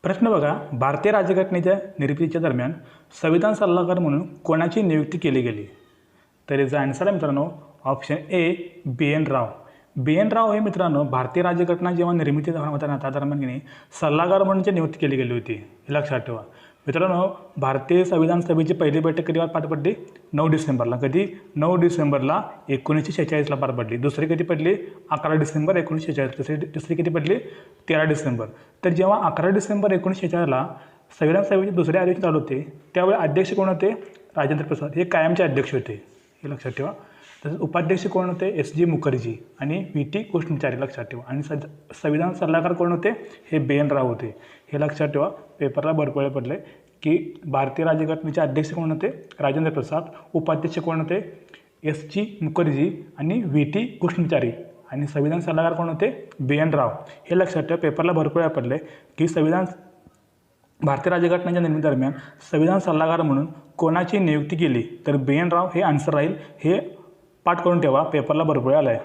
प्रश्न बघा, भारतीय राज्यघटनेच्या निर्मितीच्या दरम्यान संविधान सल्लागार म्हणून कोणाची नियुक्ती केली गेली? तर याचा आन्सर आहे मित्रांनो option A B N Rau. B N Rau हे मित्रांनो भारतीय राज्यघटना जेव्हा निर्मिती होता ना त्या दरम्यान सल्लागार म्हणून नियुक्ती केली गेली होती, हे लक्षात ठेवा. मित्रांनो भारतीय संविधान सभेची पहिली बैठक कधी पार पडली? 9 डिसेंबरला. कधी? 9 डिसेंबरला 1946ला पार पडली. दुसरी कधी पडली? 11 डिसेंबर 1946. दुसरी कधी पडली? 13 डिसेंबर. तर जेव्हा 11 डिसेंबर 1946ला संविधान सभेचे दुसरे अधिवेशन चालू होते त्यावेळी अध्यक्ष कोण होते? राजेंद्र प्रसाद. हे कायमचे अध्यक्ष होते, हे लक्षात ठेवा. तसेच उपाध्यक्ष कोण होते? एस जी मुखर्जी आणि व्ही टी कृष्णाचारी, लक्षात ठेवा. आणि संविधान सल्लागार कोण होते? हे बी एन राव होते, हे लक्षात ठेवा. पेपरला भरपूर वेळ पडले की भारतीय राज्यघटनेचे अध्यक्ष कोण होते? राजेंद्र प्रसाद. उपाध्यक्ष कोण होते? एस जी मुखर्जी आणि व्ही टी कृष्णाचारी. आणि संविधान सल्लागार कोण होते? बी एन राव. हे लक्षात ठेवा. पेपरला भरपूर वेळ पडले की भारतीय राज्यघटनेच्या निर्मिती दरम्यान संविधान सल्लागार म्हणून कोणाची नियुक्ती केली? तर बी एन राव हे आन्सर राहील. हे पाठ करून ठेवा, पेपरला भरपूर आला आहे.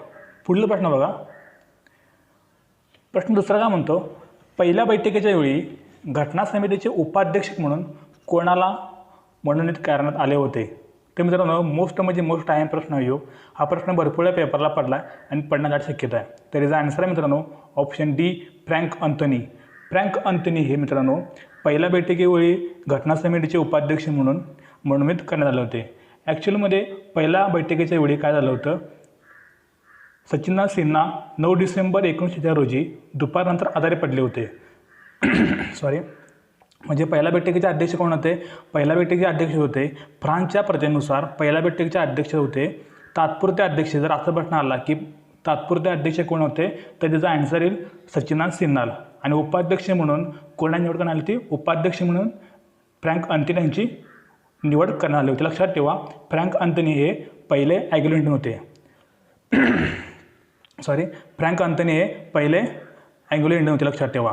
पुढील प्रश्न बघा. प्रश्न दुसरा काय म्हणतो? पहिल्या बैठकीच्या वेळी घटना समितीचे उपाध्यक्ष म्हणून कोणाला मनोनीत करण्यात आले होते? तर मित्रांनो मोस्ट टाईम प्रश्न आहे. हा प्रश्न भरपूर पेपरला पडला आणि पडण्याची शक्यता आहे. तर याचा आन्सर आहे मित्रांनो option D frank Anthony. Frank Anthony हे मित्रांनो पहिल्या बैठकीवेळी घटना समितीचे उपाध्यक्ष म्हणून मनोनीत करण्यात आले होते. ॲक्च्युअलमध्ये पहिल्या बैठकीच्या वेळी काय झालं होतं? सचिननाथ सिन्हा 9 डिसेंबर 1946 रोजी दुपारनंतर आजारी पडले होते. सॉरी, म्हणजे पहिल्या बैठकीचे अध्यक्ष कोण होते? पहिल्या बैठकीचे अध्यक्ष होते फ्रान्सच्या प्रथेनुसार पहिल्या बैठकीचे अध्यक्ष होते तात्पुरते अध्यक्ष. जर असा प्रश्न आला की तात्पुरते अध्यक्ष कोण होते तर त्याचा आन्सर येईल सचिननाथ सिन्हा. आणि उपाध्यक्ष म्हणून कोणाची निवड करण्यात आली होती? उपाध्यक्ष म्हणून फ्रँक अँथोनी यांची निवड करण्यात आली होती. लक्षात ठेवा, फ्रँक अँथोनी हे पहिले अँग्लो इंडियन होते. सॉरी, फ्रँक अँथोनी हे पहिले अँग्लो इंडियन होते, लक्षात ठेवा.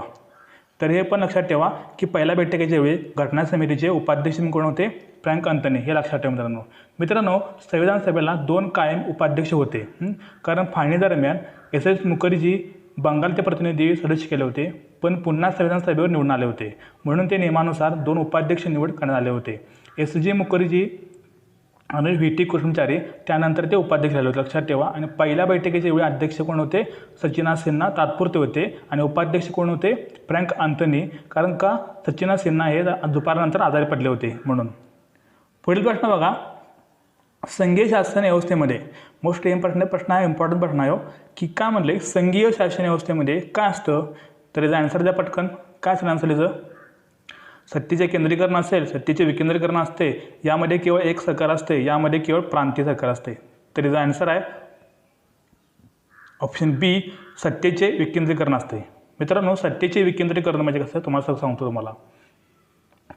तर हे पण लक्षात ठेवा की पहिल्या बैठकीच्या वेळी घटना समितीचे उपाध्यक्ष कोण होते? फ्रँक अँथोनी, हे लक्षात ठेवा. मित्रांनो संविधान सभेला 2 कायम उपाध्यक्ष होते. कारण फाळणी दरम्यान एस एस मुखर्जी बंगालचे प्रतिनिधी सदस्य केले होते पण पुन्हा संविधान सभेवर निवडून आले होते, म्हणून ते नियमानुसार 2 उपाध्यक्ष निवड करण्यात आले होते. एस जी मुखर्जी आणि व्ही टी कृष्णाचारी त्यानंतर ते उपाध्यक्ष झाले होते, लक्षात ठेवा. आणि पहिल्या बैठकीच्या वेळी अध्यक्ष कोण होते? सचिननाथ सिन्हा तात्पुरते होते. आणि उपाध्यक्ष कोण होते? Frank Anthony. कारण का? सचिननाथ सिन्हा हे दुपारनंतर आजारी पडले होते म्हणून. पुढील प्रश्न बघा. संघीय शासन व्यवस्थेमध्ये मोस्ट इम्पॉर्टंट प्रश्न आहे, इम्पॉर्टंट प्रश्न आहे की काय म्हणले संघीय शासन व्यवस्थेमध्ये काय असतं? तर याचा आन्सर द्या पटकन. काय असेल आन्सर याचं? सत्तेचे केंद्रीकरण असेल, सत्तेचे विकेंद्रीकरण असते, यामध्ये केवळ एक सरकार असते, यामध्ये केवळ प्रांतीय सरकार असते. तर याचा आन्सर आहे ऑप्शन बी सत्तेचे विकेंद्रीकरण असते. मित्रांनो सत्तेचे विकेंद्रीकरण म्हणजे कसं तुम्हाला सांगतो तुम्हाला.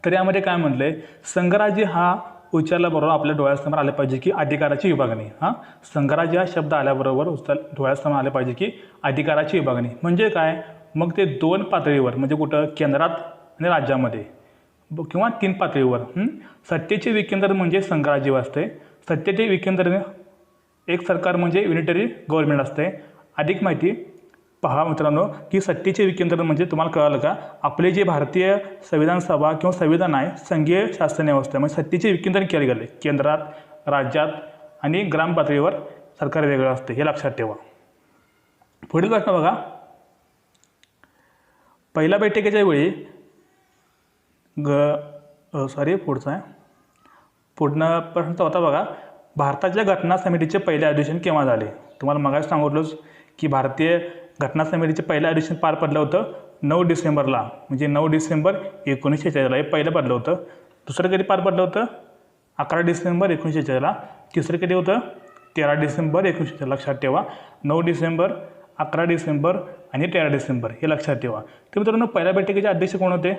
तर यामध्ये काय म्हणले संघराज्य हा उच्चारल्याबरोबर आपल्या डोळ्यासमोर आले पाहिजे की अधिकाराची विभागणी. संघराज्य हा शब्द आल्याबरोबर डोळ्यासमोर आले पाहिजे की अधिकाराची विभागणी. म्हणजे काय? मग ते 2 पातळीवर म्हणजे कुठं? केंद्रात आणि राज्यामध्ये किंवा 3 पातळीवर. सत्तेचे विकेंद्र म्हणजे संघराज्य असते. सत्तेचे विकेंद्र एक सरकार म्हणजे युनिटरी गव्हर्नमेंट असते. अधिक माहिती पहा मित्रांनो की सत्तेचे विकेंद्र म्हणजे तुम्हाला कळालं का? आपले जे भारतीय संविधान सभा किंवा संविधान आहे संघीय शासन व्यवस्था म्हणजे सत्तेचे विकेंद्रण केले गेले. केंद्रात, राज्यात आणि ग्राम पातळीवर सरकार वेगळं असते, हे लक्षात ठेवा. पुढील प्रश्न बघा. पहिल्या बैठकीच्या वेळी पुढचा आहे. पुढनं प्रश्न होता बघा. भारताच्या घटना समितीचे पहिले अधिवेशन केव्हा झाले? तुम्हाला मगाच सांगितलंच की भारतीय घटना समितीचे पहिलं अधिवेशन पार पडलं होतं 9 डिसेंबरला, म्हणजे 9 डिसेंबर 1946ला हे पहिलं पडलं होतं. दुसरं कधी पार पडलं होतं? 11 डिसेंबर 1946ला. तिसरं कधी होतं? 13 डिसेंबर 1946. लक्षात ठेवा. 9 डिसेंबर, 11 डिसेंबर आणि 13 डिसेंबर हे लक्षात ठेवा. तर मित्रांनो पहिल्या बैठकीचे अध्यक्ष कोण होते?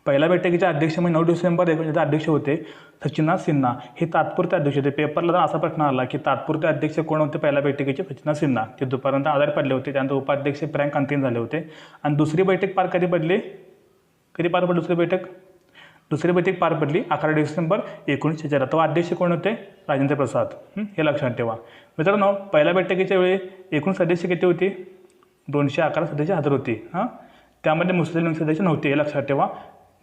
पहिल्या बैठकीचे अध्यक्ष म्हणजे 9 डिसेंबर 1946 अध्यक्ष होते सचिननाथ सिन्हा. हे तात्पुरते अध्यक्ष होते. पेपरला जर असा प्रश्न आला की तात्पुरते अध्यक्ष कोण होते पहिल्या बैठकीचे? सचिननाथ सिन्हा. ते दुपारपर्यंत आजारी पडले होते. त्यानंतर उपाध्यक्ष फ्रँक अँथोनी झाले होते. आणि दुसरी बैठक पार कधी पडली? कधी पार पडली दुसरी बैठक? दुसरी बैठक पार पडली 11 डिसेंबर 1946. तो अध्यक्ष कोण होते? राजेंद्र प्रसाद. हे लक्षात ठेवा. मित्रांनो पहिल्या बैठकीच्या वेळी एकूण सदस्य किती होती? 211 सदस्य हजर होती. त्यामध्ये मुस्लिम सदस्य नव्हते, हे लक्षात ठेवा.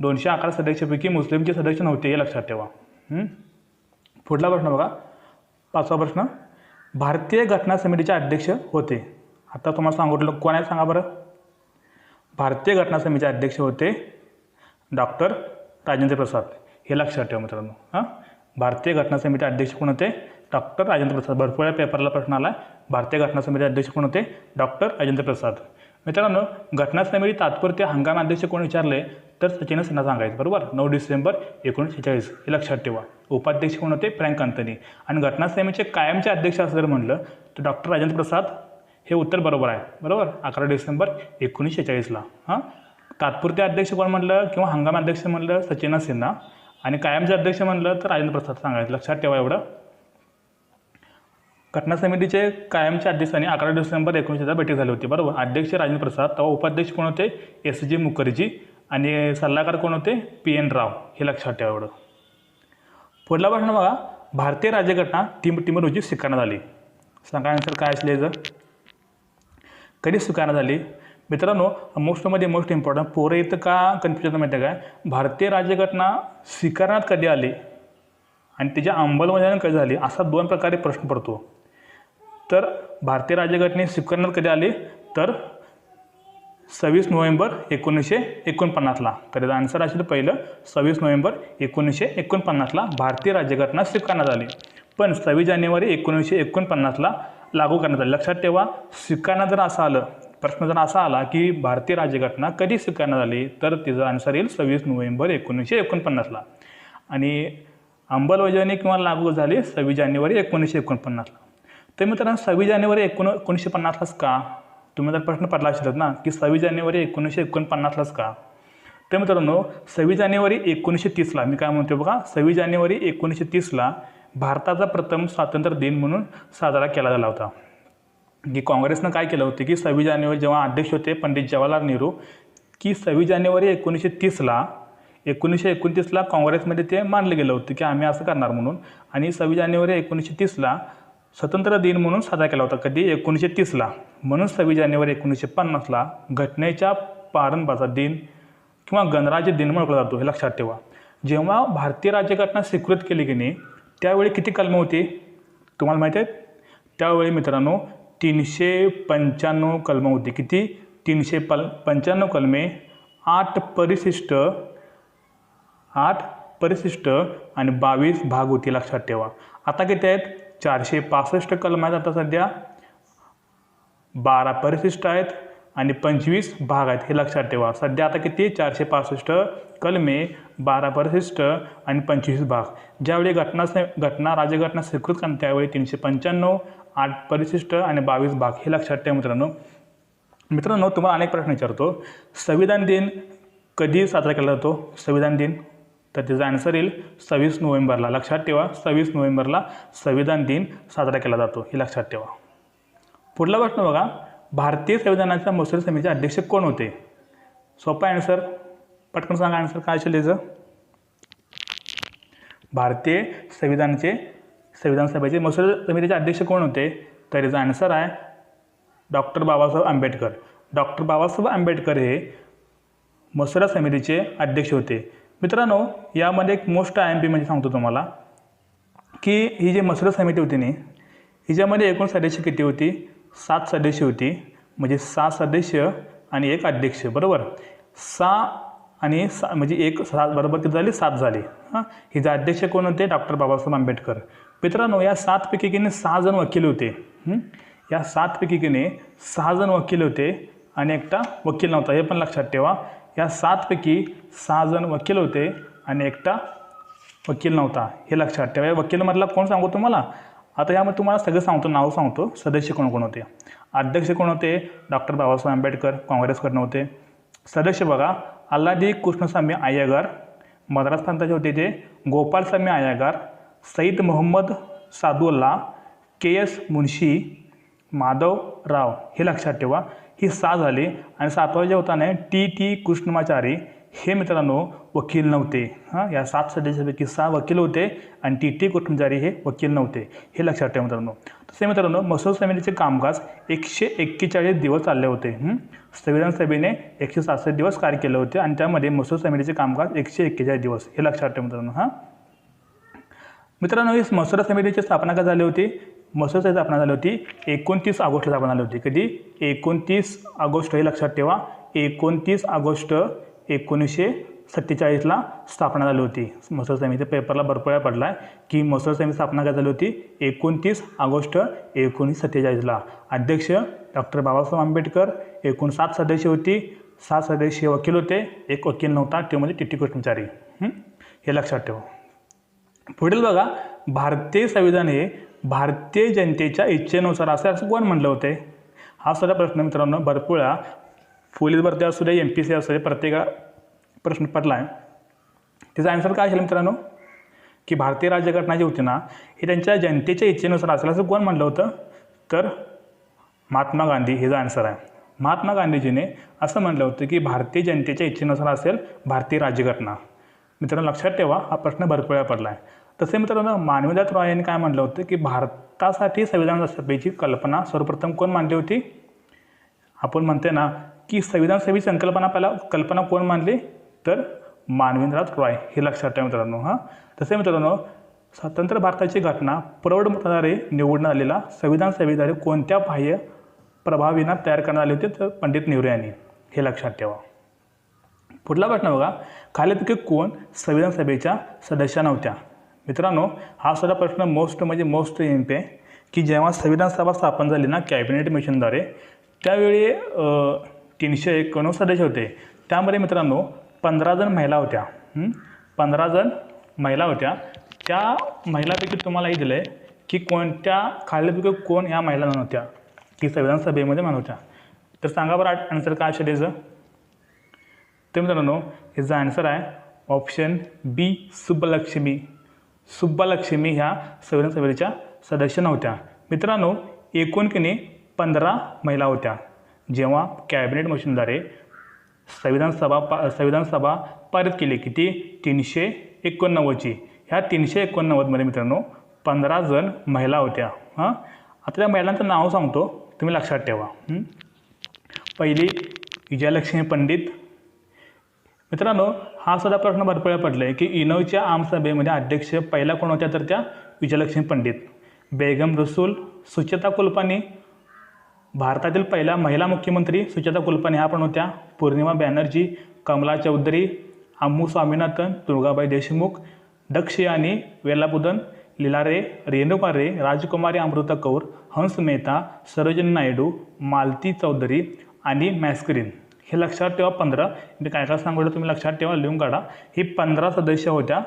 211 सदस्यापैकी मुस्लिमचे सदस्य नव्हते, हे लक्षात ठेवा. पुढला प्रश्न बघा, 5वा प्रश्न. भारतीय घटना समितीचे अध्यक्ष होते. आता तुम्हाला सांगितलं कोण आहे सांगा बरं. भारतीय घटना समितीचे अध्यक्ष होते डॉक्टर राजेंद्र प्रसाद, हे लक्षात ठेवा मित्रांनो. भारतीय घटना समिती अध्यक्ष कोण होते? डॉक्टर राजेंद्र प्रसाद. भरपूर वेळा पेपरला प्रश्न आला आहे. भारतीय घटना समिती अध्यक्ष कोण होते? डॉक्टर राजेंद्र प्रसाद. मित्रांनो, घटना समिती तात्पुरते हंगामी अध्यक्ष कोण विचारले तर सचिन सिन्हा सांगायचं, बरोबर. 9 डिसेंबर 1946, हे लक्षात ठेवा. उपाध्यक्ष कोण होते? Frank Anthony. आणि घटना समितीचे कायमचे अध्यक्ष असं जर म्हणलं तर डॉक्टर राजेंद्र प्रसाद, हे उत्तर बरोबर आहे, बरोबर. 11 डिसेंबर 1946ला. तात्पुरते अध्यक्ष कोण म्हटलं किंवा हंगामी अध्यक्ष म्हटलं सचिन सिन्हा, आणि कायमचे अध्यक्ष म्हटलं तर राजेंद्र प्रसाद सांगायचं, लक्षात ठेवा एवढं. घटना समितीचे कायमचे अध्यक्षांनी 11 डिसेंबर 1946ला बैठक झाली होती, बरोबर. अध्यक्ष राजेंद्र प्रसाद, तेव्हा उपाध्यक्ष कोण होते? SG मुखर्जी, आणि सल्लागार कोण होते? PN राव, हे लक्षात ठेवा एवढं. पुढला प्रश्न बघा, भारतीय राज्यघटना 3 डिसेंबर रोजी स्वीकारण्यात आली. सांगा आन्सर काय असले जर. कधी स्वीकारण्यात आली? मित्रांनो, मोस्ट इम्पॉर्टंट, पोरं इथं का कन्फ्युजन माहिती आहे काय, भारतीय राज्यघटना स्वीकारण्यात कधी आली आणि त्याची अंमलबजावणी कधी झाली, असा 2 प्रकारे प्रश्न पडतो. तर भारतीय राज्यघटने स्वीकारण्यात कधी आली तर 26 नोव्हेंबर 1949ला. तर याचा आन्सर असेल पहिलं 26 नोव्हेंबर 1949ला भारतीय राज्यघटना स्वीकारण्यात आली. पण 26 जानेवारी 1949ला लागू करण्यात आली. लक्षात ठेवा, स्वीकारण्यात जर असं आलं, प्रश्न जर असा आला की भारतीय राज्यघटना कधी स्वीकारण्यात आली तर तिचं आन्सर येईल 26 नोव्हेंबर 1949ला. आणि अंमलबजावणी किंवा लागू झाली 26 जानेवारी 1949ला. तर मित्रांनो, 26 जानेवारी 1950लाच का? तुम्ही जर प्रश्न पडला असेल ना की 26 जानेवारी 1949लाच का? तर मित्रांनो, 26 जानेवारी 1930ला, मी काय म्हणतो बघा, 26 जानेवारी 1930ला भारताचा प्रथम स्वातंत्र्य दिन म्हणून साजरा केला गेला होता. की काँग्रेसनं काय केलं होतं की 26 जानेवारी जेव्हा अध्यक्ष होते पंडित जवाहरलाल नेहरू, की 26 जानेवारी 1929ला काँग्रेसमध्ये ते मानलं गेलं होतं की आम्ही असं करणार म्हणून. आणि 26 जानेवारी 1930ला स्वतंत्र दिन म्हणून साजरा केला होता. कधी? 1930ला. म्हणून 26 जानेवारी 1950ला घटनेच्या प्रारंभाचा दिन किंवा गणराज्य दिन म्हणून ओळखला जातो, हे लक्षात ठेवा. जेव्हा भारतीय राज्यघटना स्वीकृत केली की नाही त्यावेळी किती कलमं होती तुम्हाला माहीत आहेत? त्यावेळी मित्रांनो 395 कलमं होती. किती? 395 कलमे, 8 परिशिष्ट आणि 22 भाग होती, लक्षात ठेवा. आता किती आहेत? 465 कलम आहेत आता सध्या, 12 परिशिष्ट आहेत आणि 25 भाग आहेत, हे लक्षात ठेवा. सध्या आता किती? 465 कलमे, 12 परिशिष्ट आणि 25 भाग. ज्यावेळी राज्यघटना स्वीकृत करण्यात त्यावेळी 395, 8 परिशिष्ट आणि 22 भाग, हे लक्षात ठेवा मित्रांनो. तुम्हाला अनेक प्रश्न विचारतो, संविधान दिन कधी साजरा केला जातो? संविधान दिन, तर त्याचा आन्सर येईल 26 नोव्हेंबरला. लक्षात ठेवा, 26 नोव्हेंबरला संविधान दिन साजरा केला जातो, हे लक्षात ठेवा. पुढला प्रश्न बघा, भारतीय संविधानाच्या मसुदा समितीचे अध्यक्ष कोण होते? सोपा आन्सर, पटकन सांगा आन्सर काय असेल याचं. भारतीय संविधान सभेचे मसुदा समितीचे अध्यक्ष कोण होते? तर याचा आन्सर आहे डॉक्टर बाबासाहेब आंबेडकर. डॉक्टर बाबासाहेब आंबेडकर हे मसुदा समितीचे अध्यक्ष होते. मित्रांनो, यामध्ये एक मोस्ट IMP म्हणजे सांगतो तुम्हाला की ही जी मसुदा समिती होती नाही, हिच्यामध्ये एकूण सदस्य किती होती? 7 सदस्य होती. म्हणजे 6 सदस्य आणि 1 अध्यक्ष, बरोबर. 6 आणि 6 म्हणजे 1 7 बरोबर किती झाले? 7 झाले. हिचे अध्यक्ष कोण होते? डॉक्टर बाबासाहेब आंबेडकर. मित्रांनो, या 7 पैकी की 6 जण वकील होते. या 7 पैकी की 6 जण वकील होते आणि एकटा वकील नव्हता, हे पण लक्षात ठेवा. या 7 पैकी 6 जण वकील होते आणि एकटा वकील नव्हता, हे लक्षात ठेवा. या वकीलमधला कोण सांगू तुम्हाला? आता यामध्ये तुम्हाला सगळं सांगतो, नाव सांगतो. सदस्य कोण कोण होते? अध्यक्ष कोण होते? डॉक्टर बाबासाहेब आंबेडकर, काँग्रेसकडनं होते. सदस्य बघा, अल्लादी कृष्णस्वामी अय्यगार, मद्रास प्रांताचे होते ते गोपालस्वामी अय्यगार, सईद मोहम्मद सादुल्ला, KS मुन्शी, माधव राव, हे लक्षात ठेवा. ही 6 झाली. आणि 7वा जे होता ना TT कृष्णमाचारी, हे मित्रांनो वकील नव्हते. या 7 सदस्यांपैकी 6 वकील होते आणि टी कुटुंबजारी हे वकील नव्हते, हे लक्षात ठेवा मित्रांनो. तसे मित्रांनो मसूद समितीचे कामकाज 141 दिवस चालले होते. संविधान सभेने 166 दिवस कार्य केले होते आणि त्यामध्ये मसूद समितीचे कामकाज 141 दिवस, हे लक्षात ठेवा मित्रांनो. मित्रांनो ही मसूद समितीची स्थापना कधी झाली होती? मसूद समिती स्थापना झाली होती 29 ऑगस्टला स्थापना झाली होती. कधी? 29 ऑगस्ट, हे लक्षात ठेवा. 29 ऑगस्ट 1947ला स्थापना झाली होती मसूद समिती. पेपरला भरपूर वेळा पडला आहे की मसूद समिती स्थापना कधी झाली होती? 29 ऑगस्ट 1947ला. अध्यक्ष डॉक्टर बाबासाहेब आंबेडकर. एकूण 7 सदस्य होती. 7 सदस्य वकील होते, एक वकील नव्हता, ते म्हणजे टी कुटुंबचारी. हे लक्षात ठेवा. पुढील बघा, भारतीय संविधान हे भारतीय जनतेच्या इच्छेनुसार असे असं कोण म्हणलं होते? हा सुद्धा प्रश्न मित्रांनो भरपूर वेळा पोलीस भरती असू दे, MPSC असू दे, प्रत्येक प्रश्न पडला आहे. त्याचा आन्सर काय असेल मित्रांनो? की भारतीय राज्यघटना जी होती ना, हे त्यांच्या जनतेच्या इच्छेनुसार असेल असं कोण म्हणलं होतं? तर महात्मा गांधी, हे जो आन्सर आहे. महात्मा गांधीजीने असं म्हणलं होतं की भारतीय जनतेच्या इच्छेनुसार असेल भारतीय राज्यघटना. मित्रांनो लक्षात ठेवा, हा प्रश्न भरपूर वेळा पडला आहे. तसे मित्रांनो मानवजात रॉय यांनी काय म्हटलं होतं की भारतासाठी संविधान सभेची कल्पना सर्वप्रथम कोण मांडली होती? आपण म्हणते ना की संविधान सभेची कल्पना कोण मांडली? तर मानवेंद्रनाथ रॉय, हे लक्षात ठेवा मित्रांनो. तसे मित्रांनो स्वतंत्र भारताची घटना प्रौढ मतदाराद्वारे निवडण्यात आलेला संविधान सभेद्वारे कोणत्या बाह्य प्रभाविना तयार करण्यात आले होते? तर पंडित नेहरू यांनी, हे लक्षात ठेवा. पुढला प्रश्न बघा, खालीलपैकी कोण संविधान सभेच्या सदस्य नव्हत्या? मित्रांनो हा सुद्धा प्रश्न मोस्ट इम्पॉर्टंट आहे की जेव्हा संविधान सभा स्थापन झाली ना कॅबिनेट मिशनद्वारे, त्यावेळी 391 सदस्य होते. त्यामध्ये मित्रांनो 15 जण महिला होत्या. 15 जण महिला होत्या. त्या महिलापैकी तुम्हाला हे दिलं आहे की कोणत्या खालीलपैकी कोण ह्या महिला नव्हत्या की संविधान सभेमध्ये नव्हत्या? तर सांगा बरं आन्सर काय असेल याचं? तर मित्रांनो याचा आन्सर आहे ऑप्शन बी, सुब्बलक्ष्मी. सुब्बलक्ष्मी ह्या संविधान सभेच्या सदस्य नव्हत्या. मित्रांनो एकूण 15 महिला होत्या. जेव्हा कॅबिनेट मिशनद्वारे संविधान सभा पारित केली, किती? 389ची. ह्या 389मध्ये मित्रांनो 15 जण महिला होत्या. आता त्या महिलांचं नाव सांगतो, तुम्ही लक्षात ठेवा. पहिली विजयलक्ष्मी पंडित. मित्रांनो हा सुद्धा प्रश्न भरपूर वेळा पडला आहे की इनोच्या आमसभेमध्ये अध्यक्ष पहिला कोण होत्या? तर त्या विजयलक्ष्मी पंडित. बेगम रसूल. सुचेता कुलपानी. भारतातील पहिल्या महिला मुख्यमंत्री सुचेता कुलपानी ह्या पण होत्या. पूर्णिमा बॅनर्जी. कमला चौधरी. अम्मू स्वामीनाथन. दुर्गाबाई देशमुख. दक्षयानी वेलापुदन. लीला रे. रेणुका रे. राजकुमारी अमृता कौर. हंस मेहता. सरोजिनी नायडू. मालती चौधरी आणि मॅस्करीन. हे लक्षात ठेवा. 15 मी काय सांगितलं तुम्ही लक्षात ठेवा, लिहून काढा. ही 15 सदस्य होत्या,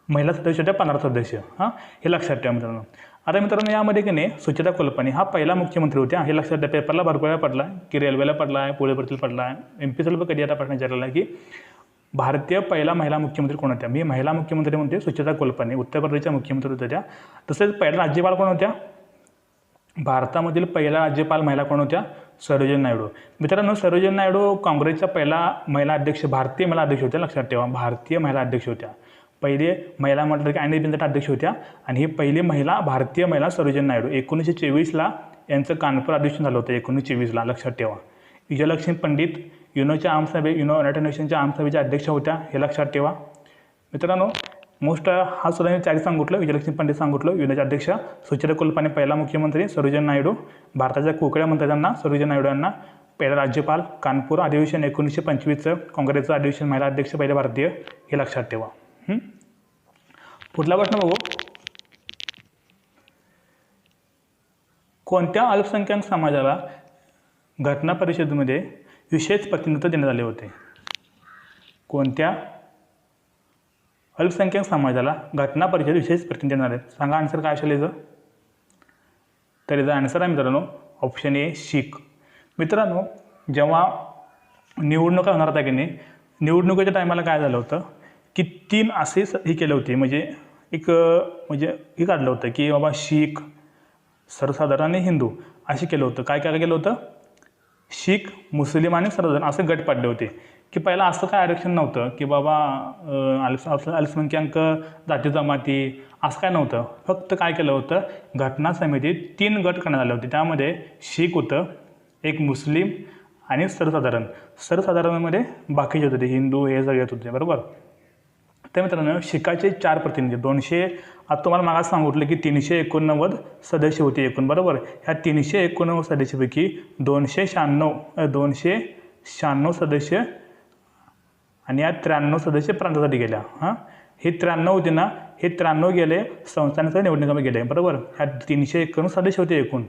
महिला सदस्य होत्या 15 सदस्य. हे लक्षात ठेवा मित्रांनो. आता मित्रांनो यामध्ये सुचेता कुलपानी हा पहिला मुख्यमंत्री होत्या, हे लक्षात ठेवा. पेपरला भरपूर वेळा पडला की रेल्वेला पडला आहे, पोलीस भरतीला पडला आहे, MPSCला कधी आता प्रश्न विचारला की भारतीय पहिला महिला मुख्यमंत्री कोण होत्या? मी महिला मुख्यमंत्री म्हणते सुचेता कुलपानी, उत्तर प्रदेशच्या मुख्यमंत्री होत्या त्या. तसेच पहिला राज्यपाल कोण होत्या? भारतामधील पहिला राज्यपाल महिला कोण होत्या? सरोजिनी नायडू. मित्रांनो सरोजिनी नायडू काँग्रेसच्या पहिला महिला अध्यक्ष, भारतीय महिला अध्यक्ष होत्या, लक्षात ठेवा. भारतीय महिला अध्यक्ष होत्या. पहिले महिला म्हटलं की अॅनी बेझंट अध्यक्ष होत्या आणि ही पहिली महिला भारतीय महिला सरोजिनी नायडू. 1924ला यांचं कानपूर अधिवेशन झालं होतं, 1924ला, लक्षात ठेवा. विजयलक्ष्मी पंडित युनोच्या युनायटेड नेशनच्या आमसभेच्या अध्यक्ष होत्या, हे लक्षात ठेवा. मित्रांनो मोस्ट हा सुद्धा मी 4 सांगितलं. विजयलक्ष्मी पंडित सांगितलं, युनोचे अध्यक्ष. सुचेता कुलपानी पहिला मुख्यमंत्री, सरोजिनी नायडू. भारताच्या कोकड्या म्हणतात त्यांना, सरोजिनी नायडू यांना. पहिला राज्यपाल. कानपूर अधिवेशन 1925चं काँग्रेसचं अधिवेशन, महिला अध्यक्ष पहिले भारतीय, हे लक्षात ठेवा. पुढला प्रश्न बघू. कोणत्या अल्पसंख्याक समाजाला घटना परिषदेमध्ये विशेष प्रतिनिधित्व देण्यात आले होते? कोणत्या अल्पसंख्याक समाजाला घटना परिषदेत विशेष प्रतिनिधित्व देण्यात आले? सांगा आन्सर काय असेल याचं? तर याचा आन्सर आहे मित्रांनो ऑप्शन ए, शीख. मित्रांनो जेव्हा निवडणुका होणार होत्या की नाही, निवडणुकीच्या टायमाला काय झालं होतं की 3 असे हे केले होते, म्हणजे हे काढलं होतं की बाबा शीख, सर्वसाधारण आणि हिंदू असे केलं होतं. काय केलं होतं? शीख, मुस्लिम आणि सर्वजण असे गट पाडले होते. की पहिला असं काय आरक्षण नव्हतं की बाबा अल्पसंख्याक जाती जमाती असं काय नव्हतं. फक्त काय केलं होतं, घटना समितीत 3 गट करण्यात आले होते. त्यामध्ये शीख होतं, एक मुस्लिम आणि सर्वसाधारण. सर्वसाधारणमध्ये बाकीचे होते, हिंदू हे सगळे होते, बरोबर. तर मित्रांनो शीखाचे 4 प्रतिनिधी 200, आता तुम्हाला मागास सांगितलं की 389 सदस्य होते एकूण, बरोबर. ह्या 389 सदस्यापैकी 296 सदस्य आणि या 93 सदस्य प्रांतासाठी गेल्या. हे 93 होते ना, हे 93 गेले संस्थानाच्या निवडणुकीमध्ये गेले, बरोबर. ह्या 391 सदस्य होते एकूण.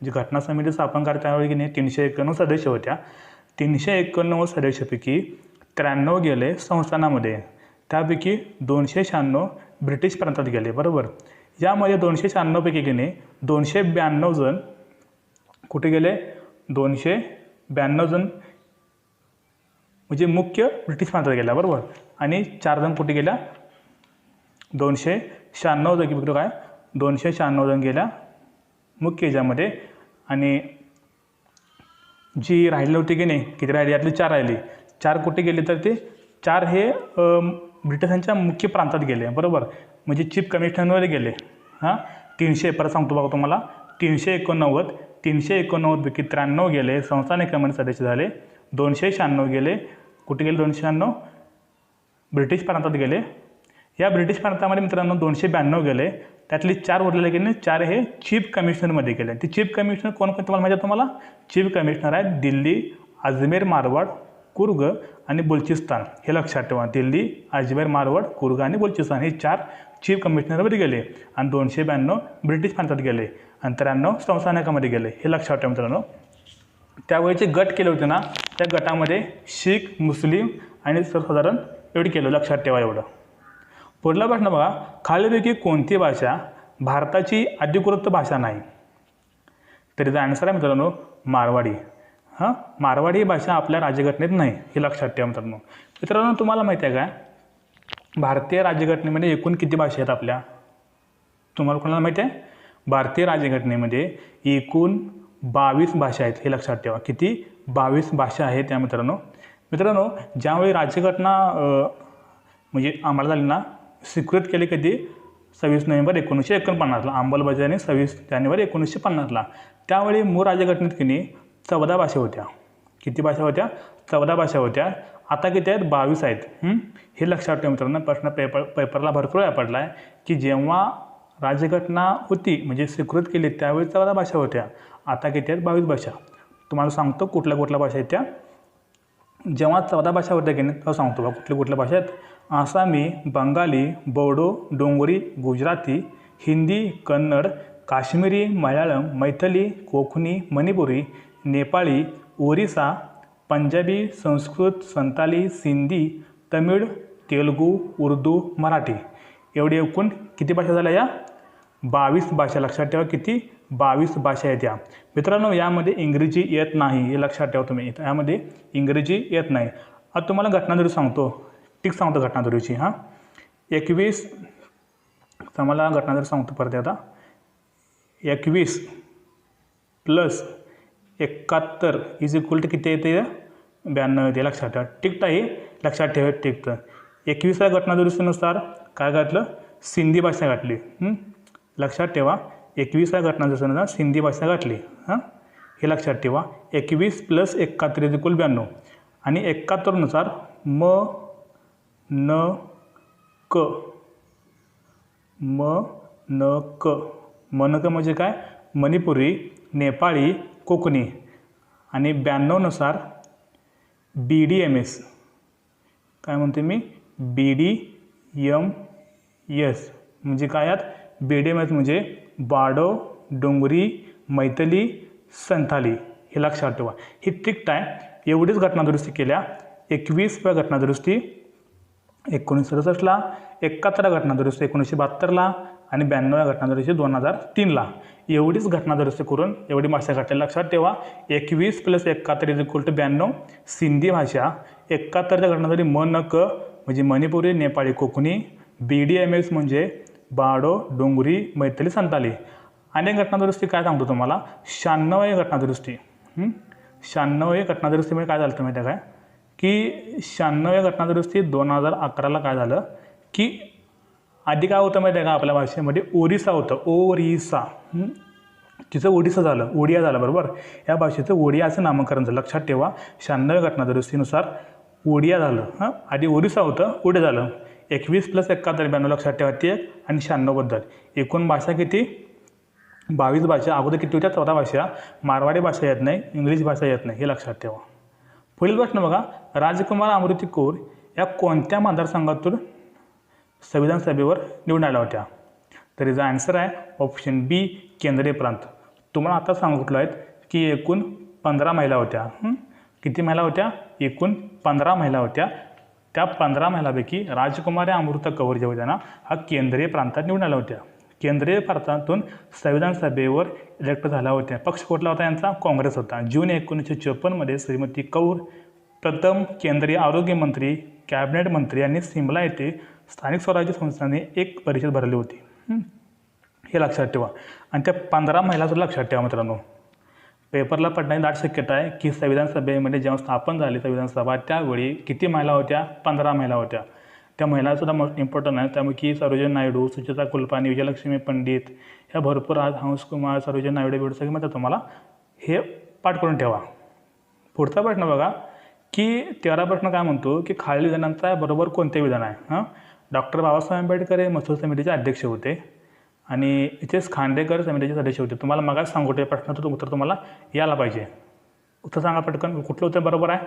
जी घटना समिती स्थापन करताना की नाही 391 सदस्य होत्या. 391 सदस्यापैकी 93 गेले संस्थानामध्ये. त्यापैकी 296 ब्रिटिश प्रांतात गेले, बरोबर. यामध्ये 296 पैकी की नाही 292 जण कुठे गेले, 292 जण म्हणजे मुख्य ब्रिटिश प्रांतात गेल्या, बरोबर. आणि 4 जण कुठे गेल्या, 296 जागी काय 296 जण गेल्या मुख्य ह्याच्यामध्ये. आणि जी राहिली होती की नाही, किती राहिली, यातली 4 राहिली. 4 कुठे गेले, तर ते 4 हे ब्रिटिशांच्या मुख्य प्रांतात गेले, बरोबर. म्हणजे चीफ कमिशनरवर गेले. 300 परत सांगतो बघा तुम्हाला, 389 पैकी 93 गेले संस्थानिक कमिटीचे सदस्य झाले. 296 गेले कुठे गेले, 296 ब्रिटिश प्रांतात गेले. या ब्रिटिश प्रांतामध्ये मित्रांनो 292 गेले. त्यातली 4 उरलेले गेले, 4 हे चीफ कमिशनरमध्ये गेले. ते चीफ कमिशनर कोण कोण तुम्हाला माहिती आहे तुम्हाला, चीफ कमिशनर आहेत दिल्ली, अजमेर, मारवाड, कुर्ग आणि बलुचिस्तान. हे लक्षात ठेवा, दिल्ली, अजमेर, मारवाड, कुर्ग आणि बलुचिस्तान हे 4 चीफ कमिशनरमध्ये गेले. आणि 292 ब्रिटिश प्रांतात गेले आणि 93 संस्थानकामध्ये गेले. हे लक्षात ठेवा मित्रांनो. त्यावेळेचे गट केले होते ना, त्या गटामध्ये शीख, मुस्लिम आणि सर्वसाधारण एवढे केलं, लक्षात ठेवा एवढं. पुढला प्रश्न बघा, खालीलपैकी कोणती भाषा भारताची अधिकृत भाषा नाही. तर याचा आन्सर आहे मित्रांनो मारवाडी. मारवाडी ही भाषा आपल्या राज्यघटनेत नाही, हे लक्षात ठेवा मित्रांनो. मित्रांनो तुम्हाला माहिती आहे काय, भारतीय राज्यघटनेमध्ये एकूण किती भाषा आहेत आपल्या, तुम्हाला कोणाला माहिती आहे. भारतीय राज्यघटनेमध्ये एकूण 22 भाषा आहेत, हे लक्षात ठेवा. किती, 22 भाषा आहेत त्या मित्रांनो. मित्रांनो ज्यावेळी राज्यघटना म्हणजे अंमलात झाली ना, स्वीकृत केली कधी, 26 नोव्हेंबर 1949ला, अंमलबजावणी 26 जानेवारी 1950ला. त्यावेळी मूळ राज्यघटनेत की नाही 14 भाषा होत्या. किती भाषा होत्या, 14 भाषा होत्या. आता किती आहेत, 22 आहेत. हे लक्षात ठेवा मित्रांनो. प्रश्न पेपरला भरपूर वेळा पडला आहे की जेव्हा राज्यघटना होती म्हणजे स्वीकृत केली त्यावेळी 14 भाषा होत्या, आता किती आहेत, 22 भाषा. तुम्हाला सांगतो कुठल्या कुठल्या भाषा आहेत त्या. जेव्हा 14 भाषा होत्या की नाही तेव्हा सांगतो बघा कुठल्या भाषा आहेत. आसामी, बंगाली, बोडो, डोंगरी, गुजराती, हिंदी, कन्नड, काश्मीरी, मल्याळम, मैथिली, कोकणी, मणिपुरी, नेपाळी, ओरिसा, पंजाबी, संस्कृत, संताली, सिंधी, तमिळ, तेलुगू, उर्दू, मराठी. एवढी एकूण किती भाषा झाल्या या, 22 भाषा. लक्षात ठेवा किती, 22 भाषा आहेत या मित्रांनो. यामध्ये इंग्रजी येत नाही, हे लक्षात ठेवा तुम्ही. यामध्ये इंग्रजी येत नाही. आता तुम्हाला घटनादुरुस्ती सांगतो, ठीक सांगतो घटनादुरुस्तीची. 21 मला घटनादुरुस्ती सांगतो परत आता. 21 + 71 इज इक्वल टू किती येते, 92 येते. लक्षात ठेवा. टिकता हे लक्षात ठेवा टिकतं. 21व्या घटनादुरुस्तीनुसार काय घातलं, सिंधी भाषा घातली. लक्षात ठेवा 21व्या घटनादुरुस्तीनुसार सिंधी भाषा घातली. हे लक्षात ठेवा. 21 + 71 इज इक्वल 92. आणि 71नुसार न क म्हणजे काय, मणिपुरी, नेपाळी, कोकणी. आणि 92नुसार BDMS, काय म्हणते मी, BDMS म्हणजे काय यात, BDMS म्हणजे बाडो, डोंगरी, मैथिली, संथाली. हे लक्षात ठेवा. ही ट्रिक आहे. एवढीच घटनादुरुस्ती केल्या. 21व्या घटनादुरुस्ती 1967ला, 71व्या घटनादुरुस्ती 1972ला आणि 92व्या घटनादुरुस्ती 2003ला. एवढीच घटनादुरुस्ती करून एवढी भाषा घातली. लक्षात ठेवा 21 + 71 इज इक्वल टू 92 सिंधी भाषा. 71च्या घटनादुरुस्ती न क म्हणजे मणिपुरी, नेपाळी, कोकणी. BDMS म्हणजे बाडो, डोंगरी, मैथिली, संताली. आणि घटनादुरुस्ती काय सांगतो तुम्हाला, 96व्या घटनादुरुस्ती 96 घटनादुरुस्तीमुळे काय झालं माहिती आहे काय, की 96 घटनादुरुस्ती 2011ला काय झालं की आधी काय होतं माहिती आहे का, आपल्या भाषेमध्ये ओरिसा होतं, ओरिसा. तिचं ओडिसा झालं, ओडिया झालं, बरोबर. या भाषेचं ओडिया असं नामकरण झालं. लक्षात ठेवा, 96 घटनादुरुस्तीनुसार ओडिया झालं. आधी ओरिसा होतं, ओडिया झालं. 21 + 71 92 लक्षात ठेवा ते एक, आणि 96 एकूण भाषा किती, 22 भाषा. अगोदर किती होत्या, 14 भाषा. मारवाडी भाषा येत नाही, इंग्लिश भाषा येत नाही, हे लक्षात ठेवा. पुढील प्रश्न बघा, राजकुमार अमृती कौर या कोणत्या मतदारसंघातून संविधान सभेवर निवडून आल्या होत्या? तर याचा आन्सर आहे ऑप्शन बी, केंद्रीय प्रांत. तुम्हाला आता सांगितलं आहेत की एकूण 15 महिला होत्या. किती महिला होत्या? एकूण 15 महिला होत्या. त्या 15 महिलांपैकी राजकुमारी अमृता कौर जे होत्या ना, हा केंद्रीय प्रांतात निवडून आल्या होत्या. केंद्रीय प्रांतातून संविधान सभेवर इलेक्ट झाल्या होत्या. पक्ष कुठला होता यांचा? काँग्रेस होता. जून 1954 श्रीमती कौर प्रथम केंद्रीय आरोग्य मंत्री, कॅबिनेट मंत्री आणि सिमला येथे स्थानिक स्वराज्य संस्थांनी एक परिषद भरली होती. हे लक्षात ठेवा. आणि त्या 15 महिलाचं लक्षात ठेवा मित्रांनो. पेपरला पडण्याची दाट शक्यता आहे की संविधान सभेमध्ये जेव्हा स्थापन झाली संविधान सभा त्यावेळी किती महिला होत्या? 15 महिला होत्या. त्या महिलासुद्धा मोस्ट इम्पॉर्टंट आहे. त्यामुळे की सरोजिनी नायडू, सुचेता कुलपानी, विजयलक्ष्मी पंडित ह्या भरपूर आज हंसकुमार, सरोजिनी नायडू बिडू सगळे म्हणतात. तुम्हाला हे पाठ करून ठेवा. पुढचा प्रश्न बघा की 13 प्रश्न काय म्हणतो की खालील विधानांचा बरोबर कोणते विधान आहे? डॉक्टर बाबासाहेब आंबेडकर हे मसूर समितीचे अध्यक्ष होते आणि इथेच खांडेकर समितीचे सदस्य होते. तुम्हाला मगाच सांगतो प्रश्नाचं उत्तर तुम्हाला यायला पाहिजे. उत्तर सांगा पटकन, कुठलं उत्तर बरोबर आहे?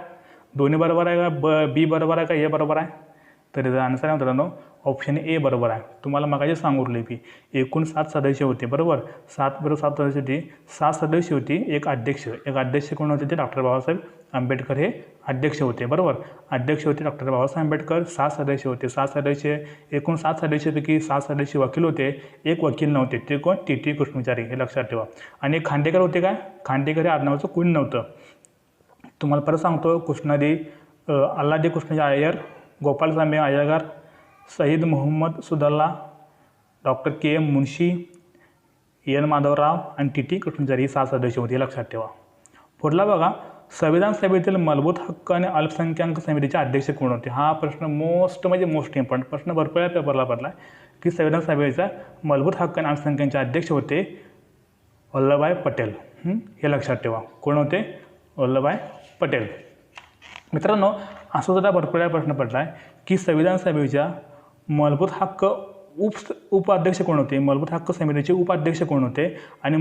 दोन्ही बरोबर आहे का, बी बरोबर आहे का, ए बरोबर आहे? तर याचा आन्सर आहे मित्रांनो ऑप्शन ए बरोबर आहे. तुम्हाला मगाशी सांगितले की एकूण 7 सदस्य होते, बरोबर. 7 बरोबर 7 सदस्य होती, 7 सदस्य होती, एक अध्यक्ष कोण होते? ते डॉक्टर बाबासाहेब आंबेडकर हे अध्यक्ष होते, बरोबर. अध्यक्ष होते डॉक्टर बाबासाहेब आंबेडकर. 7 सदस्य होते. 7 सदस्य, एकूण 7 सदस्यापैकी 7 सदस्य वकील होते, एक वकील नव्हते. ते कोण? टी कृष्णचारी, हे लक्षात ठेवा. आणि एक खांडेकर होते. काय? खांडेकर हे आडनावाचं कोणी नव्हतं. तुम्हाला परत सांगतो, कृष्णाजी अल्लादी कृष्णाजी अय्यर, गोपालस्वामी अय्यगार, सईद मोहम्मद सुदल्ला, डॉक्टर के.एम. मुन्शी, एन. माधवराव आणि टी कृष्णचारी ही 7 सदस्य होते, हे लक्षात ठेवा. पुढला बघा, संविधान सभेतील मूलभूत हक्क आणि अल्पसंख्याक समितीचे अध्यक्ष कोण होते? हा प्रश्न मोस्ट इम्पॉर्टंट प्रश्न भरपूर या पेपरला पडला की संविधान सभेचा मूलभूत हक्क आणि अल्पसंख्याकांचे अध्यक्ष होते वल्लभभाई पटेल. हे लक्षात ठेवा. कोण होते? वल्लभभाई पटेल. मित्रांनो, असं सुद्धा भरपूर या प्रश्न पडला आहे की संविधान सभेच्या मूलभूत हक्क उपाध्यक्ष कोण होते? मूलभूत हक्क समितीचे उपाध्यक्ष कोण होते? आणि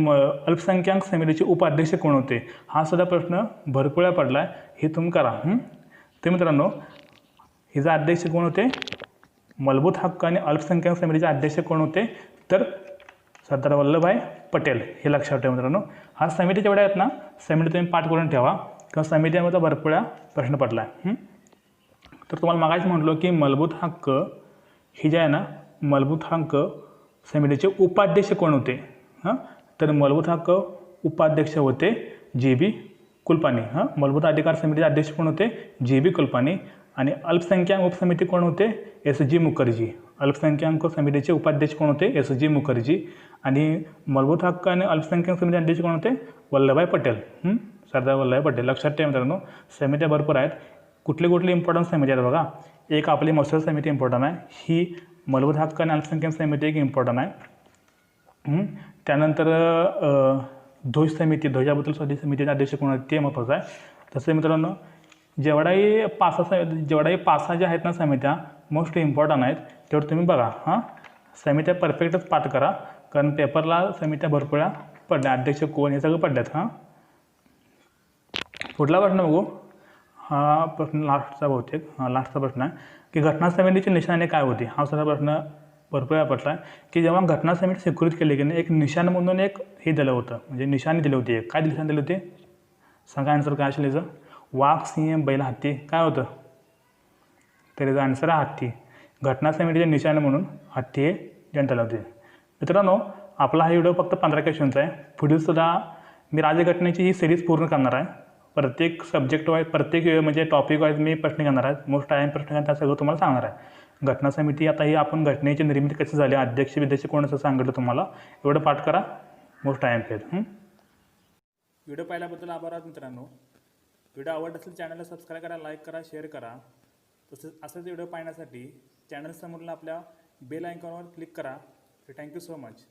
अल्पसंख्याक समितीचे उपाध्यक्ष कोण होते? हा सुद्धा प्रश्न भरपूर पडला आहे. हे तुम्ही करा. तर मित्रांनो, हिचा अध्यक्ष कोण होते? मूलभूत हक्क आणि अल्पसंख्याक समितीचे अध्यक्ष कोण होते? तर सरदार वल्लभभाई पटेल, हे लक्षात ठेवा मित्रांनो. हा समिती जेवढ्या आहेत ना, समिती तुम्ही पाठ करून ठेवा किंवा समितीमध्ये भरपूर प्रश्न पडला आहे. तर तुम्हाला मागाशी म्हटलो की मूलभूत हक्क ही जे आहे ना, मूलभूत हक्क समितीचे उपाध्यक्ष कोण होते? तर मूलभूत हक्क उपाध्यक्ष होते जी.बी. कुलपानी. मूलभूत अधिकार समितीचे अध्यक्ष कोण होते? जी.बी. कुलपानी. आणि अल्पसंख्याक उपसमिती कोण होते? एस.जी. मुखर्जी. अल्पसंख्याक समितीचे उपाध्यक्ष कोण होते? एस.जी. मुखर्जी. आणि मूलभूत हक्क आणि अल्पसंख्याक समितीचे अध्यक्ष कोण होते? वल्लभभाई पटेल. सरदार वल्लभभाई पटेल. लक्षात ठेवा मित्रांनो, समित्या भरपूर आहेत. कुठली इम्पॉर्टंट समिती आहेत बघा. एक आपली मसूर समिती इम्पॉर्टंट आहे, ही मूलभूत हक्क आणि अल्पसंख्याक समिती एक इम्पॉर्टंट आहे. त्यानंतर ध्वज समिती, ध्वजाबद्दल समितीचे अध्यक्ष कोण आहेत ते महत्त्वाचं आहे. तसं मित्रांनो, जेवढाही पासा ज्या आहेत ना समित्या मोस्ट इम्पॉर्टंट आहेत, तेवढं तुम्ही बघा. समित्या परफेक्टच पाठ करा, कारण पेपरला समित्या भरपूर पडल्या. अध्यक्ष कोण हे सगळं पडल्यात. पुढला प्रश्न बघू. हा प्रश्न लास्टचा बहुतेक लास्टचा प्रश्न आहे की घटना समितीची निशाणे काय होती? हा सुद्धा प्रश्न भरपूर पडला आहे की जेव्हा घटना समिती स्वीकृत केली की नाही, एक निशाण म्हणून एक हे दिलं होतं, म्हणजे निशाणी दिली होती. एक काय निशाण दिली होती? सांगा आन्सर काय असेल याचं. वाघ, सिंह, बैल, हत्ती काय होतं? तर याचा आन्सर आहे हत्ती. घटना समितीचे निशाण म्हणून हत्ती हे जनतेला होते. मित्रांनो, आपला हा व्हिडिओ फक्त 15 क्वेश्चनचा आहे. पुढील सुद्धा मी राज्यघटनेची ही सिरीज पूर्ण करणार आहे. प्रत्येक सब्जेक्ट वाईज, प्रत्येक म्हणजे टॉपिक वाईज मी प्रश्न घेणार आहे. मोस्ट टाईम प्रश्न त्या सगळं तुम्हाला सांगणार आहे. घटना समिती, आता ही आपण घटनेची निर्मिती कशी झाली, अध्यक्ष विध्यक्ष कोण असं सांगितलं तुम्हाला, एवढं पाठ करा. Most time fail. व्हिडिओ पाहिल्याबद्दल आभार मित्रांनो. व्हिडिओ आवडला असेल चॅनलला सबस्क्राईब करा, लाईक करा, शेअर करा. तसंच असेच व्हिडिओ पाहण्यासाठी चॅनल समोरील आपल्या बेल आयकॉनवर क्लिक करा. Thank you so much.